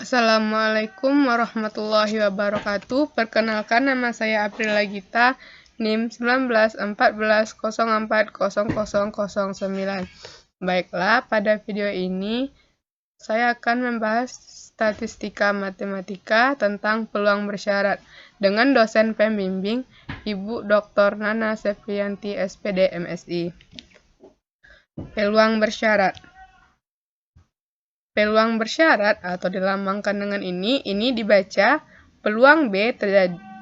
Assalamualaikum warahmatullahi wabarakatuh. Perkenalkan, nama saya Aprila Gita, NIM 1914040009. Baiklah, pada video ini saya akan membahas statistika matematika tentang peluang bersyarat dengan dosen pembimbing Ibu Dr. Nana Septrianti, SPD, MSI. Peluang bersyarat. Peluang bersyarat atau dilambangkan dengan ini dibaca peluang B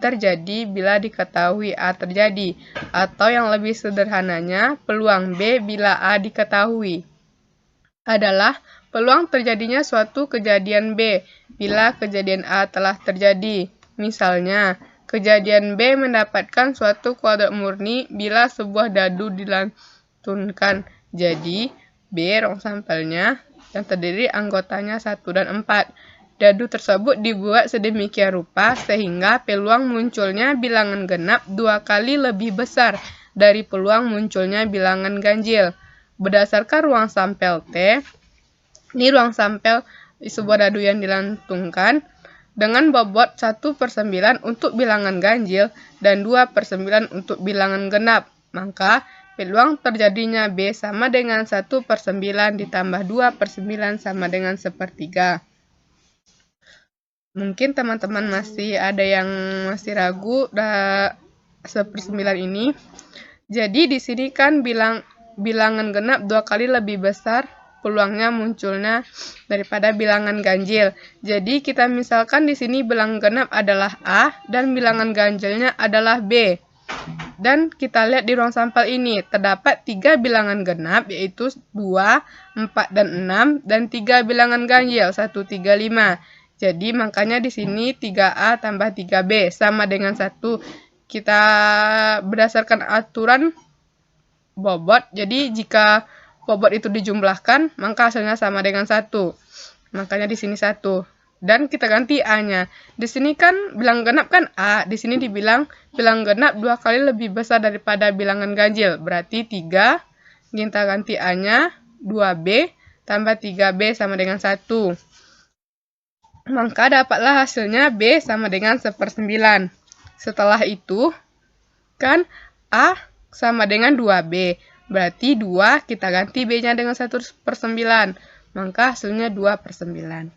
terjadi bila diketahui A terjadi, atau yang lebih sederhananya peluang B bila A diketahui adalah peluang terjadinya suatu kejadian B bila kejadian A telah terjadi. Misalnya, kejadian B mendapatkan suatu kuadrat murni bila sebuah dadu dilantunkan. Jadi, B rong sampelnya yang terdiri anggotanya 1 dan 4. Dadu tersebut dibuat sedemikian rupa sehingga peluang munculnya bilangan genap 2 kali lebih besar dari peluang munculnya bilangan ganjil. Berdasarkan ruang sampel T, ini ruang sampel di sebuah dadu yang dilantungkan dengan bobot 1/9 untuk bilangan ganjil dan 2/9 untuk bilangan genap. Maka peluang terjadinya B sama dengan 1/9 ditambah 2/9 sama dengan 1/3. Mungkin teman-teman masih ada yang masih ragu 1/9 ini. Jadi di sini kan bilangan genap 2 kali lebih besar peluangnya munculnya daripada bilangan ganjil. Jadi kita misalkan di sini bilangan genap adalah A dan bilangan ganjilnya adalah B. Dan kita lihat di ruang sampel ini terdapat 3 bilangan genap, yaitu 2, 4, dan 6, dan 3 bilangan ganjil 1, 3, 5. Jadi makanya di sini 3A tambah 3B sama dengan 1. Kita berdasarkan aturan bobot, jadi jika bobot itu dijumlahkan, maka hasilnya sama dengan 1. Makanya di sini 1. Dan kita ganti A-nya. Di sini kan bilangan genap kan A, di sini dibilang bilangan genap 2 kali lebih besar daripada bilangan ganjil. Berarti 3, kita ganti A-nya 2B tambah 3B sama dengan 1. Maka dapatlah hasilnya B sama dengan 1/9. Setelah itu, kan A sama dengan 2B. Berarti 2 kita ganti B-nya dengan 1/9. Maka hasilnya 2/9.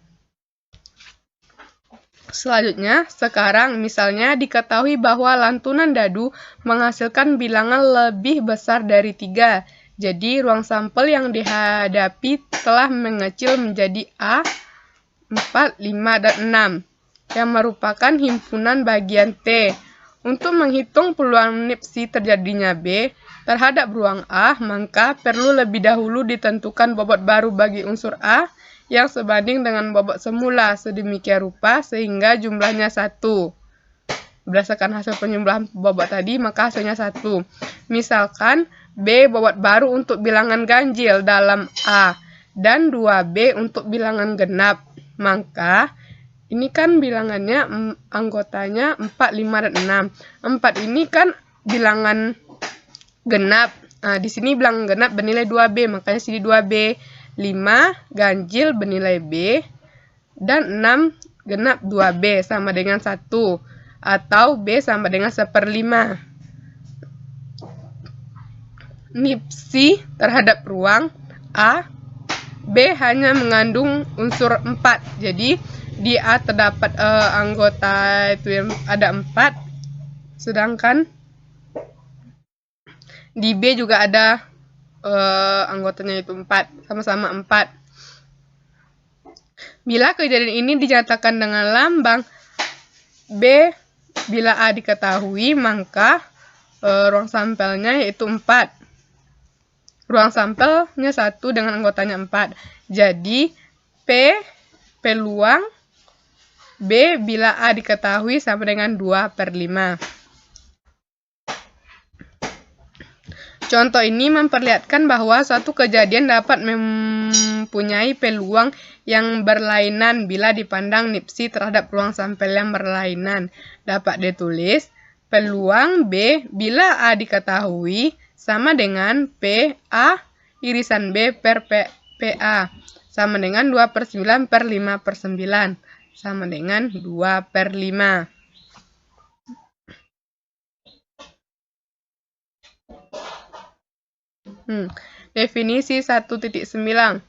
Selanjutnya, sekarang misalnya diketahui bahwa lantunan dadu menghasilkan bilangan lebih besar dari 3. Jadi, ruang sampel yang dihadapi telah mengecil menjadi A, 4, 5, dan 6, yang merupakan himpunan bagian T. Untuk menghitung peluang nipsi terjadinya B terhadap ruang A, maka perlu lebih dahulu ditentukan bobot baru bagi unsur A yang sebanding dengan bobot semula sedemikian rupa sehingga jumlahnya 1. Berdasarkan hasil penjumlahan bobot tadi, maka hasilnya 1. Misalkan B bobot baru untuk bilangan ganjil dalam A dan 2B untuk bilangan genap. Maka ini kan bilangannya anggotanya 4, 5, dan 6. 4 ini kan bilangan genap. Nah, di sini bilangan genap bernilai 2B, makanya sini 2B. 5 ganjil bernilai B, dan 6 genap 2B sama dengan 1, atau B sama dengan 1/5. Nipsi terhadap ruang A, B hanya mengandung unsur 4. Jadi di A terdapat anggota itu yang ada 4, sedangkan di B juga ada anggotanya itu 4, sama-sama 4. Bila kejadian ini dinyatakan dengan lambang B bila A diketahui, maka ruang sampelnya yaitu 4. Ruang sampelnya 1 dengan anggotanya 4. Jadi peluang B bila A diketahui sama dengan 2/5. Contoh ini memperlihatkan bahwa suatu kejadian dapat mempunyai peluang yang berlainan bila dipandang nipsi terhadap ruang sampel yang berlainan. Dapat ditulis, peluang B bila A diketahui sama dengan P A irisan B per PA sama dengan 2/9 per 5/9. sama dengan 2/5. Definisi 1.9.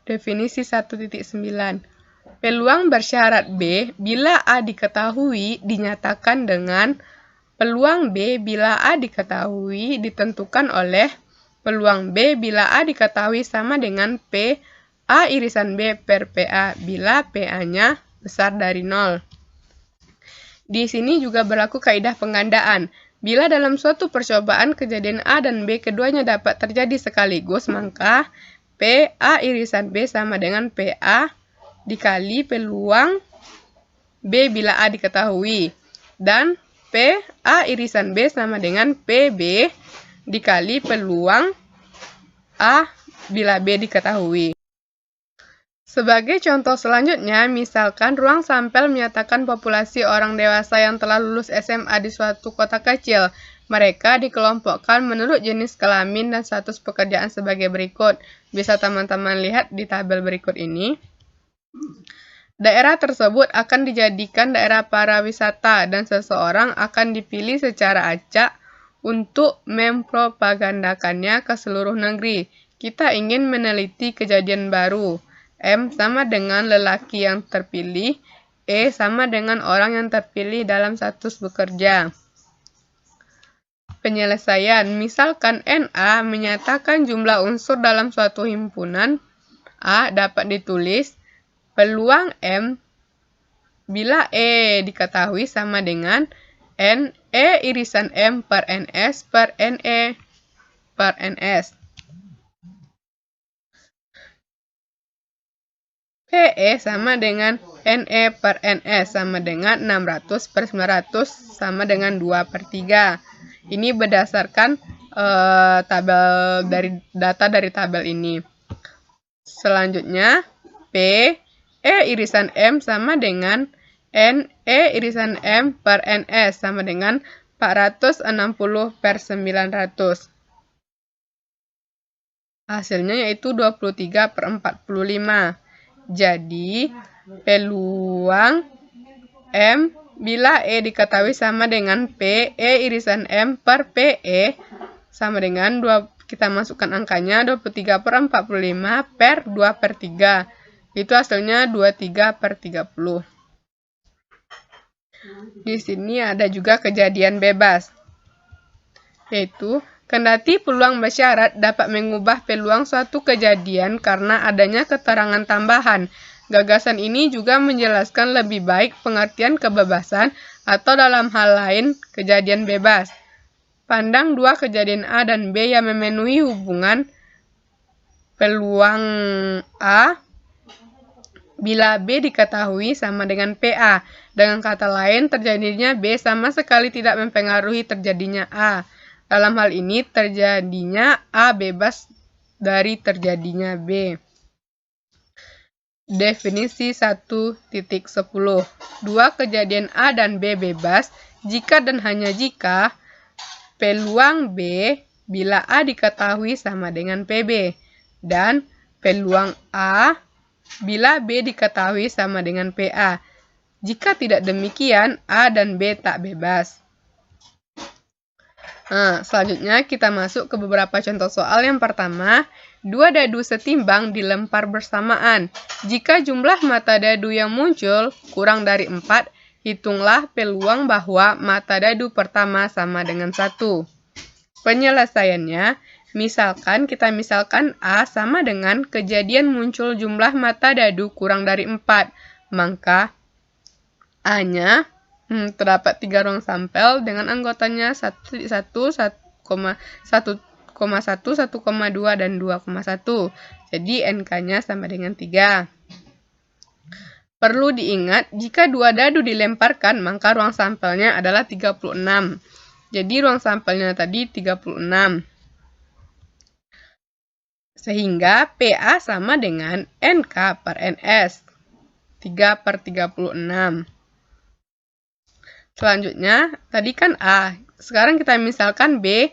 Definisi 1.9. Peluang bersyarat B bila A diketahui dinyatakan dengan peluang B bila A diketahui ditentukan oleh peluang B bila A diketahui sama dengan P A irisan B per PA bila PA-nya besar dari 0. Di sini juga berlaku kaidah penggandaan. Bila dalam suatu percobaan kejadian A dan B keduanya dapat terjadi sekaligus, maka P A irisan B sama dengan PA dikali peluang B bila A diketahui. Dan P A irisan B sama dengan PB dikali peluang A bila B diketahui. Sebagai contoh selanjutnya, misalkan ruang sampel menyatakan populasi orang dewasa yang telah lulus SMA di suatu kota kecil. Mereka dikelompokkan menurut jenis kelamin dan status pekerjaan sebagai berikut. Bisa teman-teman lihat di tabel berikut ini. Daerah tersebut akan dijadikan daerah pariwisata dan seseorang akan dipilih secara acak untuk mempropagandakannya ke seluruh negeri. Kita ingin meneliti kejadian baru. M sama dengan lelaki yang terpilih, E sama dengan orang yang terpilih dalam status bekerja. Penyelesaian, misalkan NA menyatakan jumlah unsur dalam suatu himpunan A dapat ditulis peluang M bila E diketahui sama dengan N E irisan M per NS per NE per NS. PE sama dengan NE per NS sama dengan 600 per 900 sama dengan 2/3. Ini berdasarkan data dari tabel ini. Selanjutnya, P E irisan M sama dengan NE irisan M per NS sama dengan 460 per 900. Hasilnya yaitu 23/45. Jadi, peluang M bila E diketahui sama dengan P E irisan M per PE sama dengan kita masukkan angkanya 23/45 per 2/3. Itu hasilnya 23/30. Di sini ada juga kejadian bebas. Yaitu, kendati peluang bersyarat dapat mengubah peluang suatu kejadian karena adanya keterangan tambahan. Gagasan ini juga menjelaskan lebih baik pengertian kebebasan atau dalam hal lain kejadian bebas. Pandang dua kejadian A dan B yang memenuhi hubungan peluang A bila B diketahui sama dengan PA. Dengan kata lain, terjadinya B sama sekali tidak mempengaruhi terjadinya A. Dalam hal ini, terjadinya A bebas dari terjadinya B. Definisi 1.10. Dua kejadian A dan B bebas jika dan hanya jika peluang B bila A diketahui sama dengan PB dan peluang A bila B diketahui sama dengan PA. Jika tidak demikian, A dan B tak bebas. Selanjutnya kita masuk ke beberapa contoh soal. Yang pertama, dua dadu setimbang dilempar bersamaan. Jika jumlah mata dadu yang muncul kurang dari 4, hitunglah peluang bahwa mata dadu pertama sama dengan 1. Penyelesaiannya, kita misalkan A sama dengan kejadian muncul jumlah mata dadu kurang dari 4. Maka A-nya terdapat 3 ruang sampel dengan anggotanya 1,1, 1,1, 1,2, dan 2,1. Jadi NK-nya sama dengan 3. Perlu diingat, jika dua dadu dilemparkan, maka ruang sampelnya adalah 36. Jadi ruang sampelnya tadi 36. Sehingga PA sama dengan NK per NS. 3/36. Selanjutnya, tadi kan A. Sekarang kita misalkan B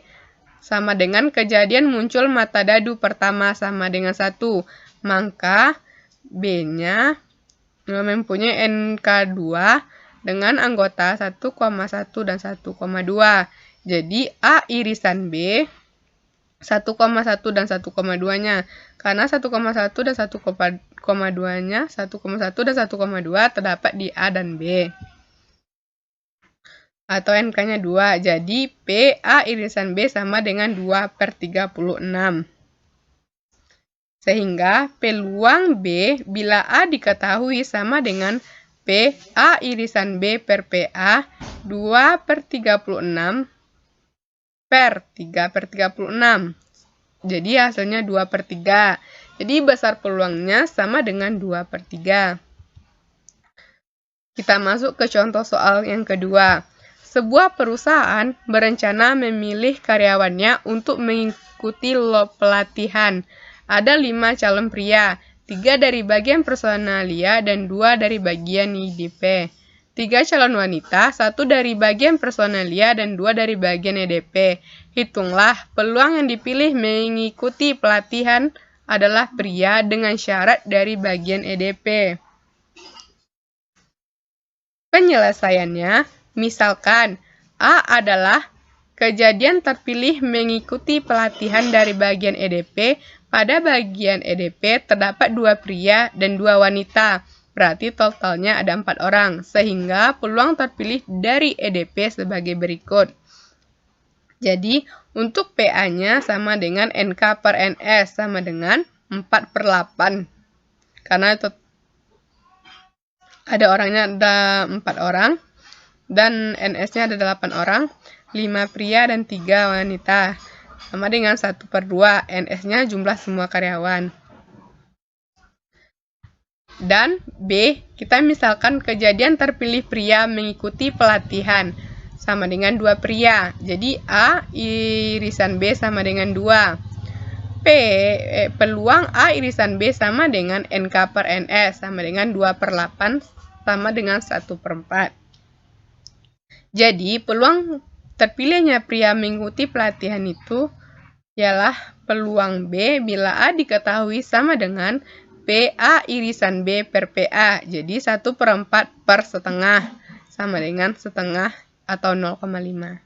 sama dengan kejadian muncul mata dadu pertama sama dengan 1. Maka B-nya mempunyai NK2 dengan anggota 1,1 dan 1,2. Jadi A irisan B 1,1 dan 1,2-nya. Karena 1,1 dan 1,2-nya, 1,1 dan 1,2 terdapat di A dan B. Atau NK-nya 2. Jadi P A irisan B sama dengan 2/36. Sehingga peluang B bila A diketahui sama dengan P A irisan B per PA 2/36 per 3/36. Jadi hasilnya 2/3. Jadi besar peluangnya sama dengan 2/3. Kita masuk ke contoh soal yang kedua. Sebuah perusahaan berencana memilih karyawannya untuk mengikuti pelatihan. Ada 5 calon pria, 3 dari bagian personalia dan 2 dari bagian IDP. 3 calon wanita, 1 dari bagian personalia dan 2 dari bagian EDP. Hitunglah peluang yang dipilih mengikuti pelatihan adalah pria dengan syarat dari bagian EDP. Penyelesaiannya, misalkan A adalah kejadian terpilih mengikuti pelatihan dari bagian EDP. Pada bagian EDP terdapat 2 pria dan 2 wanita. Berarti totalnya ada 4 orang. Sehingga peluang terpilih dari EDP sebagai berikut. Jadi untuk PA-nya sama dengan NK per NS sama dengan 4/8. Karena itu ada orangnya ada 4 orang. Dan NS-nya ada 8 orang. 5 pria dan 3 wanita. Sama dengan 1/2, NS-nya jumlah semua karyawan. Dan B, kita misalkan kejadian terpilih pria mengikuti pelatihan. Sama dengan 2 pria. Jadi A irisan B sama dengan 2. Peluang A irisan B sama dengan NK per NS. Sama dengan 2/8 sama dengan 1/4. Jadi peluang terpilihnya pria mengikuti pelatihan itu ialah peluang B bila A diketahui sama dengan PA irisan B per PA. Jadi 1/4 per setengah sama dengan setengah atau 0,5.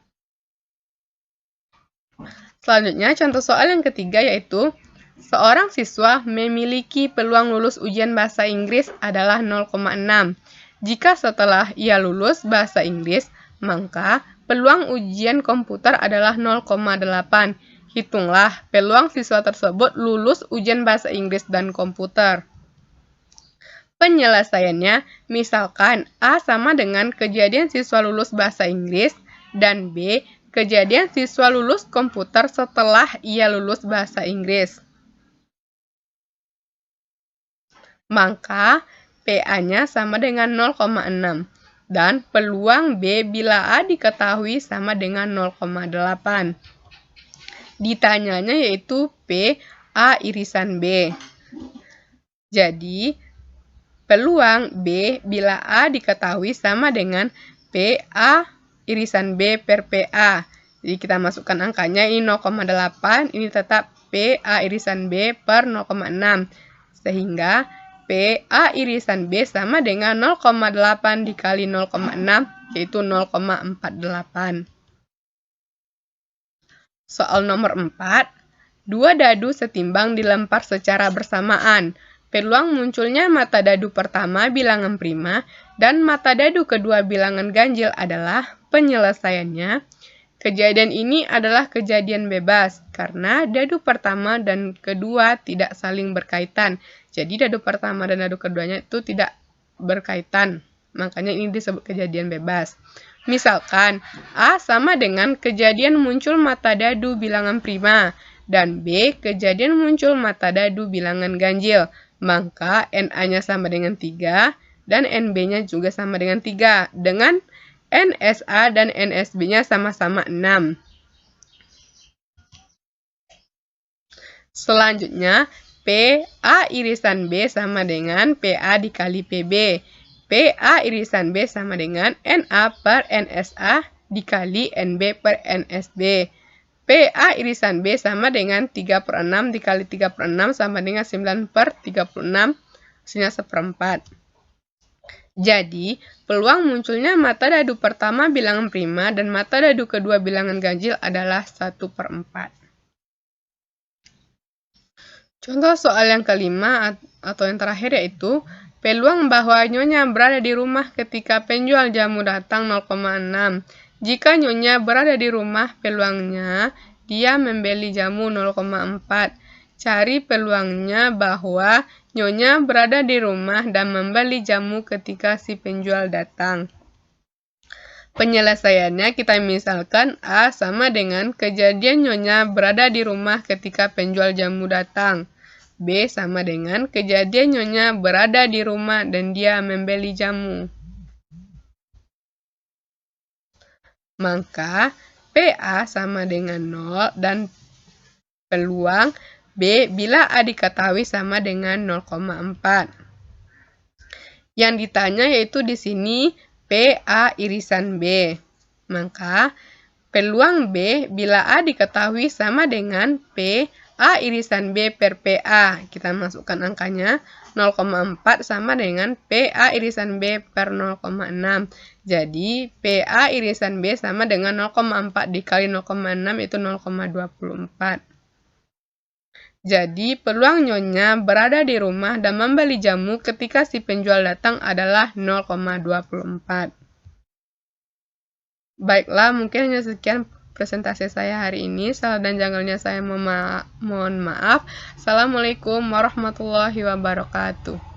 Selanjutnya contoh soal yang ketiga yaitu seorang siswa memiliki peluang lulus ujian bahasa Inggris adalah 0,6. Jika setelah ia lulus bahasa Inggris, maka peluang ujian komputer adalah 0,8. Hitunglah peluang siswa tersebut lulus ujian bahasa Inggris dan komputer. Penyelesaiannya, misalkan A sama dengan kejadian siswa lulus bahasa Inggris dan B kejadian siswa lulus komputer setelah ia lulus bahasa Inggris. Maka PA-nya sama dengan 0,6. Dan peluang B bila A diketahui sama dengan 0,8. Ditanyanya yaitu P A irisan B. Jadi, peluang B bila A diketahui sama dengan P A irisan B per PA. Jadi, kita masukkan angkanya, ini 0,8, ini tetap P A irisan B per 0,6. Sehingga P A irisan B sama dengan 0,8 dikali 0,6, yaitu 0,48. Soal nomor 4. 2 dadu setimbang dilempar secara bersamaan. Peluang munculnya mata dadu pertama bilangan prima dan mata dadu kedua bilangan ganjil adalah penyelesaiannya. Kejadian ini adalah kejadian bebas karena dadu pertama dan kedua tidak saling berkaitan. Jadi dadu pertama dan dadu keduanya itu tidak berkaitan. Makanya ini disebut kejadian bebas. Misalkan A sama dengan kejadian muncul mata dadu bilangan prima dan B kejadian muncul mata dadu bilangan ganjil. Maka NA-nya sama dengan 3 dan NB-nya juga sama dengan 3. Dengan NSA dan NSB-nya sama-sama 6. Selanjutnya, PA irisan B sama dengan PA dikali PB. PA irisan B sama dengan NA per NSA dikali NB per NSB. PA irisan B sama dengan 3/6 dikali 3/6 sama dengan 9/36, hasilnya 1/4. Jadi, peluang munculnya mata dadu pertama bilangan prima dan mata dadu kedua bilangan ganjil adalah 1/4. Contoh soal yang kelima atau yang terakhir yaitu, peluang bahwa Nyonya berada di rumah ketika penjual jamu datang 0,6. Jika Nyonya berada di rumah, peluangnya dia membeli jamu 0,4. Cari peluangnya bahwa Nyonya berada di rumah dan membeli jamu ketika si penjual datang. Penyelesaiannya kita misalkan A sama dengan kejadian Nyonya berada di rumah ketika penjual jamu datang. B sama dengan kejadian Nyonya berada di rumah dan dia membeli jamu. Maka PA sama dengan 0 dan peluang B bila A diketahui sama dengan 0,4. Yang ditanya yaitu di sini PA irisan B. Maka peluang B bila A diketahui sama dengan PA irisan B per PA. Kita masukkan angkanya 0,4 sama dengan PA irisan B per 0,6. Jadi PA irisan B sama dengan 0,4 dikali 0,6 itu 0,24. Jadi, peluang Nyonya berada di rumah dan membeli jamu ketika si penjual datang adalah 0,24. Baiklah, mungkin hanya sekian presentasi saya hari ini. Salah dan janggalnya saya mohon maaf. Assalamualaikum warahmatullahi wabarakatuh.